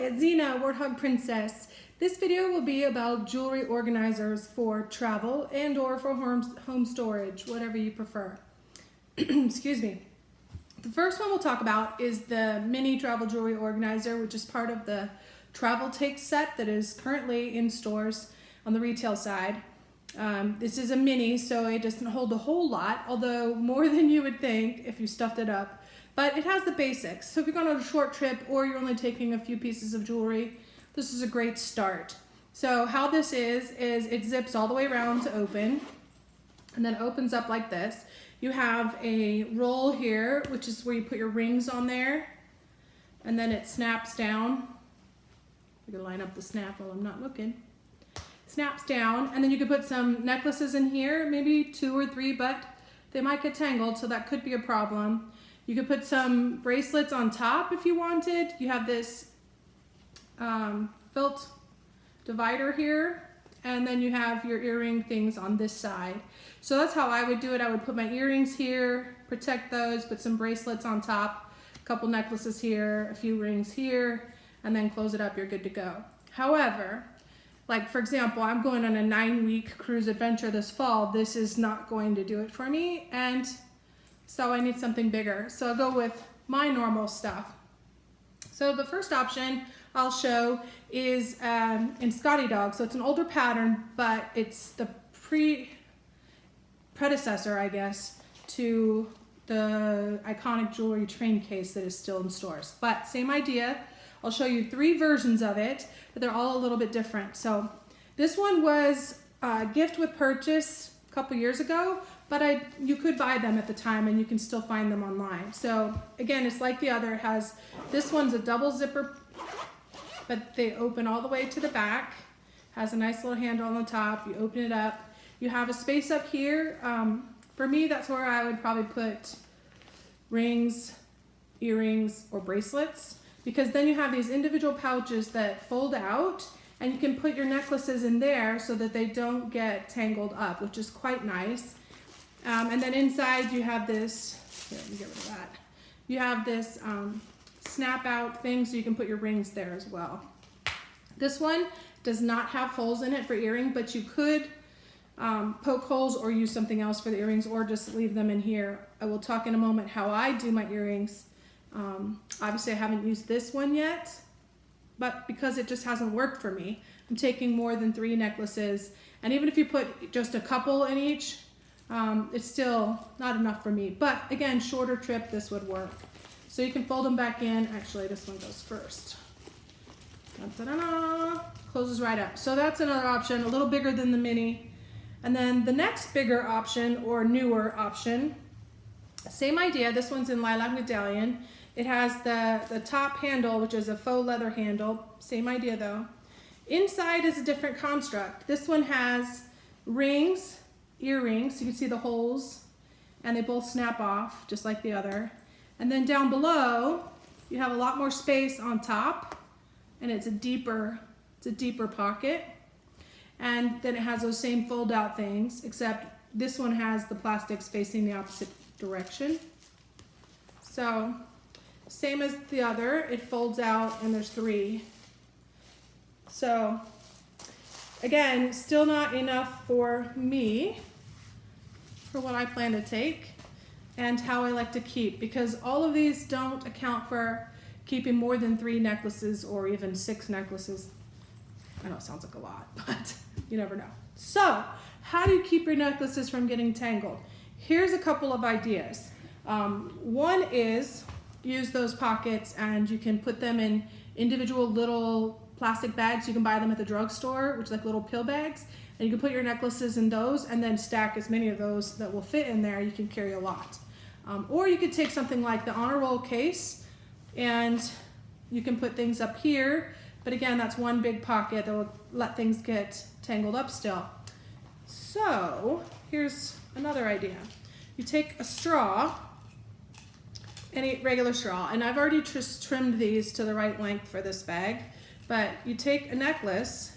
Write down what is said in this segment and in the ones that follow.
it's Zena, Warthog Princess. This video will be about jewelry organizers for travel and or for home storage, whatever you prefer. Excuse me. The first one we'll talk about is the mini travel jewelry organizer, which is part of the Travel Take set that is currently in stores on the retail side. This is a mini, so it doesn't hold a whole lot, although more than you would think if you stuffed it up. But it has the basics. So if you're going on a short trip or you're only taking a few pieces of jewelry, this is a great start. So how this is it zips all the way around to open, and then opens up like this. You have a roll here, which is where you put your rings on there, and then it snaps down. You can line up the snap while I'm not looking. Snaps down, and then you could put some necklaces in here, maybe 2 or 3, but they might get tangled, so that could be a problem. You could put some bracelets on top if you wanted. You have this felt divider here, and then you have your earring things on this side. So that's how I would do it. I would put my earrings here, protect those, put some bracelets on top, a couple necklaces here, a few rings here, and then close it up, you're good to go. However, like for example, I'm going on a 9-week cruise adventure this fall. This is not going to do it for me, and so I need something bigger. So I'll go with my normal stuff. So the first option I'll show is in Scottie Dogs. So it's an older pattern, but it's the predecessor, I guess, to the iconic jewelry train case that is still in stores. But same idea. I'll show you 3 versions of it, but they're all a little bit different. So this one was a gift with purchase a couple years ago, but you could buy them at the time and you can still find them online. So again, it's like the other. It has, this one's a double zipper, but they open all the way to the back. Has a nice little handle on the top. You open it up. You have a space up here. For me, that's where I would probably put rings, earrings, or bracelets, because then you have these individual pouches that fold out, and you can put your necklaces in there so that they don't get tangled up, which is quite nice. And then inside you have this, here, let me get rid of that. You have this snap out thing so you can put your rings there as well. This one does not have holes in it for earring, but you could poke holes or use something else for the earrings, or just leave them in here. I will talk in a moment how I do my earrings. Obviously I haven't used this one yet, but because it just hasn't worked for me, I'm taking more than 3 necklaces, and even if you put just a couple in each, it's still not enough for me. But again, shorter trip, this would work. So you can fold them back in. Actually, this one goes first. Da-da-da-da. Closes right up. So that's another option, a little bigger than the mini. And then the next bigger option, or newer option, same idea. This one's in Lilac Medallion. It has the top handle, which is a faux leather handle. Same idea though. Inside is a different construct. This one has rings, earrings. You can see the holes, and they both snap off just like the other. And then down below, you have a lot more space on top, and it's a deeper pocket. And then it has those same fold out things, except this one has the plastics facing the opposite direction. So same as the other, it folds out, and there's 3. So again, still not enough for me, for what I plan to take and how I like to keep, because all of these don't account for keeping more than 3 necklaces or even 6 necklaces. I know it sounds like a lot, but you never know. So how do you keep your necklaces from getting tangled? Here's a couple of ideas. One is use those pockets, and you can put them in individual little plastic bags. You can buy them at the drugstore, which is like little pill bags, and you can put your necklaces in those and then stack as many of those that will fit in there. You can carry a lot. Or you could take something like the honor roll case, and you can put things up here, but again, that's one big pocket that will let things get tangled up still. So here's another idea. You take a straw, any regular straw, and I've already trimmed these to the right length for this bag, but you take a necklace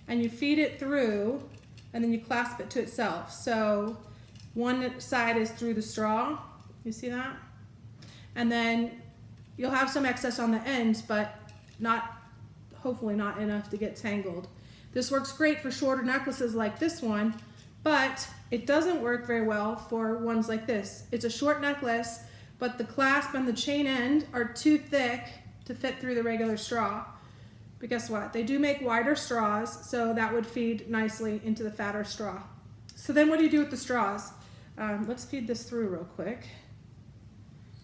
and you feed it through, and then you clasp it to itself. So one side is through the straw, you see that? And then you'll have some excess on the ends, but not hopefully not enough to get tangled. This works great for shorter necklaces like this one, but it doesn't work very well for ones like this. It's a short necklace, but the clasp and the chain end are too thick to fit through the regular straw. But guess what? They do make wider straws, so that would feed nicely into the fatter straw. So then what do you do with the straws? Let's feed this through real quick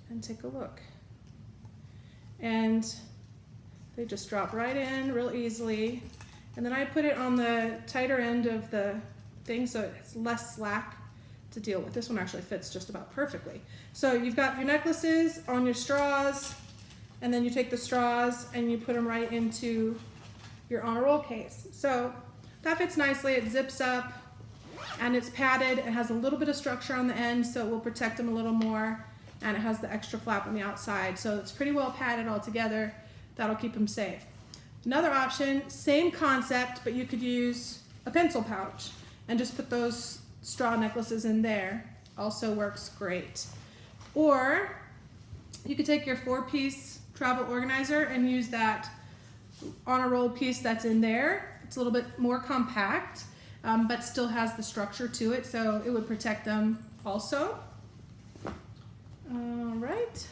and take a look. And they just drop right in real easily. And then I put it on the tighter end of the thing so it's less slack to deal with. This one actually fits just about perfectly. So you've got your necklaces on your straws, and then you take the straws and you put them right into your on a roll case. So that fits nicely. It zips up and it's padded. It has a little bit of structure on the end, so it will protect them a little more. And it has the extra flap on the outside, so it's pretty well padded all together. That'll keep them safe. Another option, same concept, but you could use a pencil pouch and just put those straw necklaces in there. Also works great. Or you could take your 4-piece travel organizer and use that on a roll piece that's in there. It's a little bit more compact, but still has the structure to it, so it would protect them also. All right.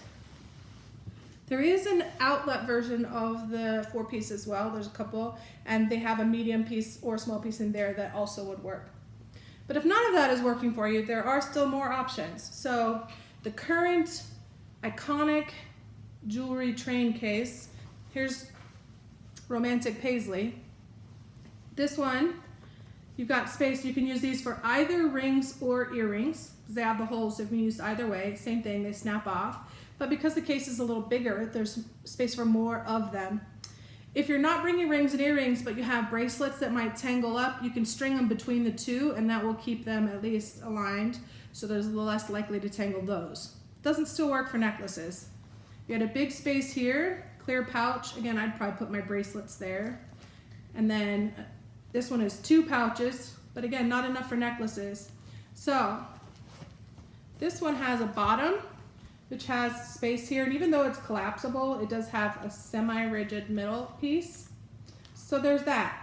There is an outlet version of the 4-piece as well. There's a couple, and they have a medium piece or a small piece in there that also would work. But if none of that is working for you, there are still more options. So the current iconic jewelry train case, here's Romantic Paisley. This one, you've got space. You can use these for either rings or earrings, because they have the holes, so you can use either way. Same thing, they snap off. But because the case is a little bigger, there's space for more of them. If you're not bringing rings and earrings, but you have bracelets that might tangle up, you can string them between the two, and that will keep them at least aligned, so there's a little less likely to tangle those. Doesn't still work for necklaces. You had a big space here, clear pouch. Again, I'd probably put my bracelets there. And then this one is 2 pouches, but again, not enough for necklaces. So this one has a bottom, which has space here, and even though it's collapsible, it does have a semi-rigid middle piece. So there's that.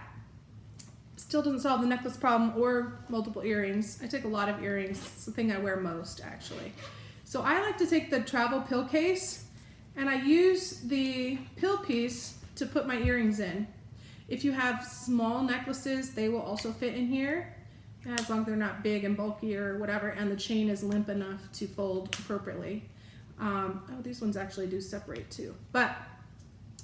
Still doesn't solve the necklace problem or multiple earrings. I take a lot of earrings. It's the thing I wear most, actually. So I like to take the travel pill case, and I use the pill piece to put my earrings in. If you have small necklaces, they will also fit in here, as long as they're not big and bulky or whatever, and the chain is limp enough to fold appropriately. Oh, these ones actually do separate too. But,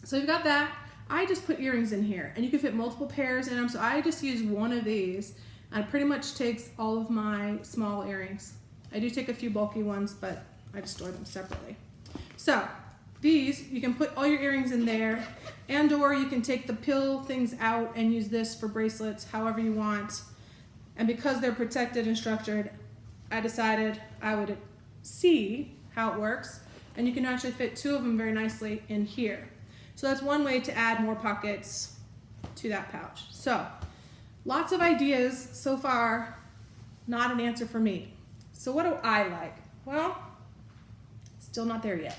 so you've got that. I just put earrings in here, and you can fit multiple pairs in them, so I just use one of these, and it pretty much takes all of my small earrings. I do take a few bulky ones, but I just store them separately. So, these, you can put all your earrings in there, and or you can take the pill things out and use this for bracelets, however you want. And because they're protected and structured, I decided I would see how it works, and you can actually fit 2 of them very nicely in here. So that's one way to add more pockets to that pouch. So lots of ideas so far, not an answer for me. So what do I like? Well, still not there yet,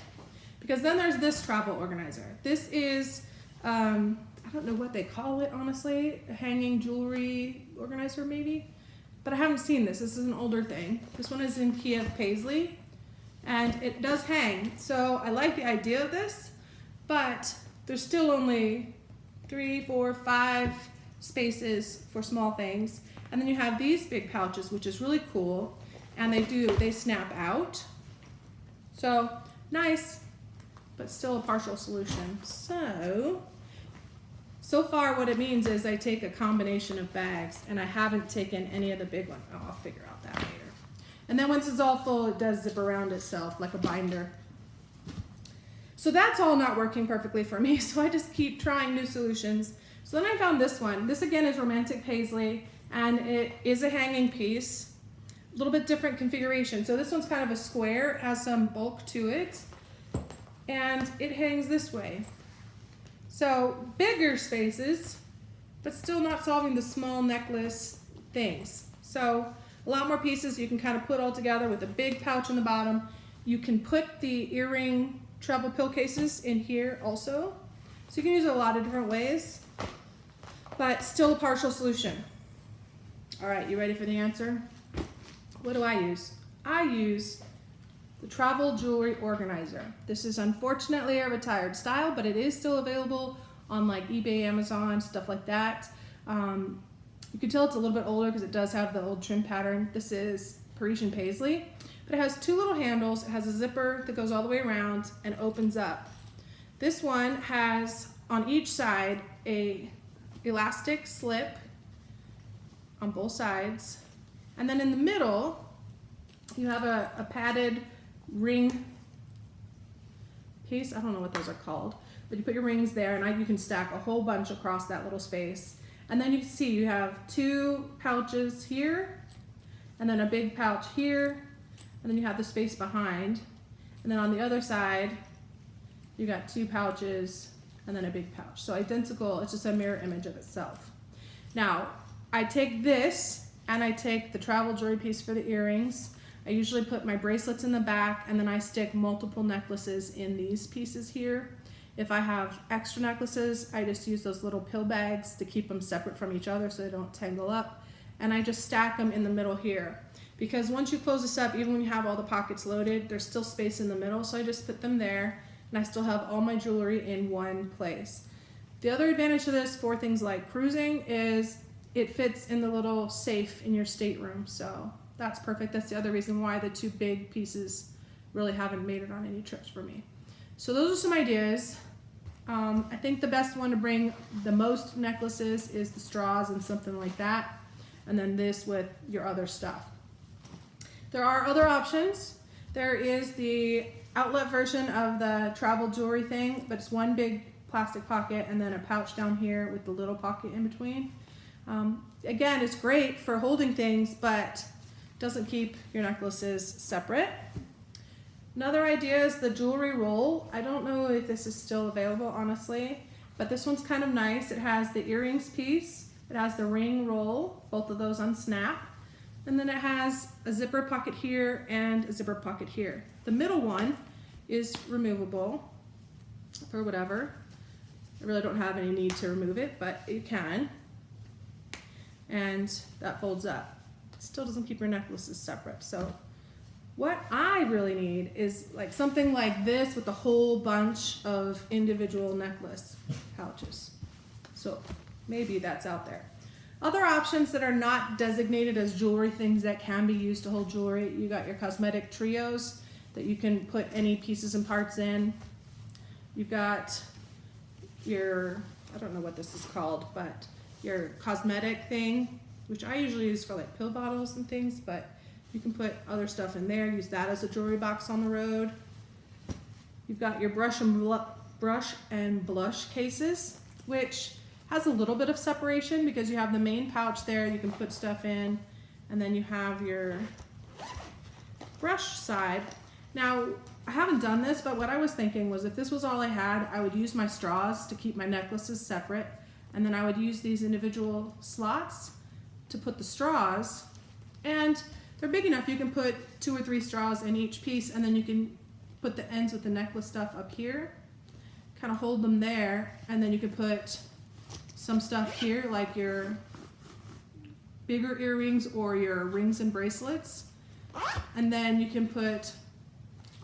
because then there's this travel organizer. This is I don't know what they call it, honestly, a hanging jewelry organizer maybe, but I haven't seen this. This is an older thing. This one is in Kiev Paisley, and it does hang. So I like the idea of this, but there's still only 3, 4, 5 spaces for small things. And then you have these big pouches, which is really cool, and they snap out. So nice, but still a partial solution. So far what it means is I take a combination of bags, and I haven't taken any of the big one. Oh, I'll figure out that later. And then once it's all full, it does zip around itself like a binder. So that's all not working perfectly for me, so I just keep trying new solutions. So then I found this one. This again is Romantic Paisley, and it is a hanging piece. A little bit different configuration. So this one's kind of a square, it has some bulk to it, and it hangs this way. So bigger spaces, but still not solving the small necklace things. So a lot more pieces you can kind of put all together with a big pouch on the bottom. You can put the earring travel pill cases in here also. So you can use it a lot of different ways, but still a partial solution. All right, you ready for the answer? What do I use? I use the Travel Jewelry Organizer. This is unfortunately a retired style, but it is still available on like eBay, Amazon, stuff like that. You can tell it's a little bit older because it does have the old trim pattern. This is Parisian Paisley, but it has two little handles. It has a zipper that goes all the way around and opens up. This one has on each side a elastic slip on both sides, and then in the middle you have a padded ring piece. I don't know what those are called, but you put your rings there, and you can stack a whole bunch across that little space. And then you can see you have two pouches here, and then a big pouch here, and then you have the space behind. And then on the other side, you got two pouches and then a big pouch. So identical, it's just a mirror image of itself. Now, I take this and I take the travel jewelry piece for the earrings. I usually put my bracelets in the back, and then I stick multiple necklaces in these pieces here. If I have extra necklaces, I just use those little pill bags to keep them separate from each other so they don't tangle up. And I just stack them in the middle here. Because once you close this up, even when you have all the pockets loaded, there's still space in the middle, so I just put them there, and I still have all my jewelry in one place. The other advantage of this for things like cruising is it fits in the little safe in your stateroom, so that's perfect. That's the other reason why the two big pieces really haven't made it on any trips for me. So those are some ideas. I think the best one to bring the most necklaces is the straws and something like that, and then this with your other stuff. There are other options. There is the outlet version of the travel jewelry thing, but it's one big plastic pocket and then a pouch down here with the little pocket in between. Again, it's great for holding things, but doesn't keep your necklaces separate. Another idea is the jewelry roll. I don't know if this is still available, honestly, but this one's kind of nice. It has the earrings piece, it has the ring roll, both of those unsnap, and then it has a zipper pocket here and a zipper pocket here. The middle one is removable for whatever. I really don't have any need to remove it, but you can. And that folds up. Still doesn't keep your necklaces separate. So what I really need is like something like this with a whole bunch of individual necklace pouches. So maybe that's out there. Other options that are not designated as jewelry, things that can be used to hold jewelry, you got your cosmetic trios that you can put any pieces and parts in. You've got your, I don't know what this is called, but your cosmetic thing, which I usually use for like pill bottles and things, but you can put other stuff in there, use that as a jewelry box on the road. You've got your brush and blush cases, which has a little bit of separation because you have the main pouch there you can put stuff in, and then you have your brush side. Now, I haven't done this, but what I was thinking was if this was all I had, I would use my straws to keep my necklaces separate, and then I would use these individual slots to put the straws, and they're big enough you can put 2 or 3 straws in each piece, and then you can put the ends with the necklace stuff up here, kind of hold them there, and then you can put some stuff here like your bigger earrings or your rings and bracelets, and then you can put,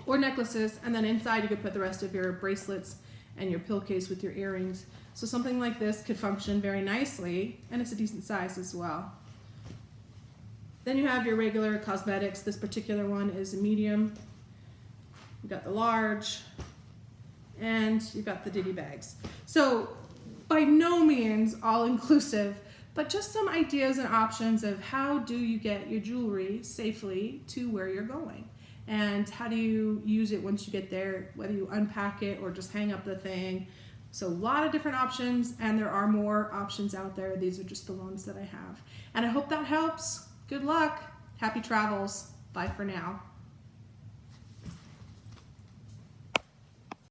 or necklaces, and then inside you could put the rest of your bracelets and your pill case with your earrings. So something like this could function very nicely, and it's a decent size as well. Then you have your regular cosmetics. This particular one is a medium. You've got the large, and you've got the Ditty bags. So by no means all inclusive, but just some ideas and options of how do you get your jewelry safely to where you're going, and how do you use it once you get there, whether you unpack it or just hang up the thing. So a lot of different options, and there are more options out there. These are just the ones that I have. And I hope that helps. Good luck. Happy travels. Bye for now.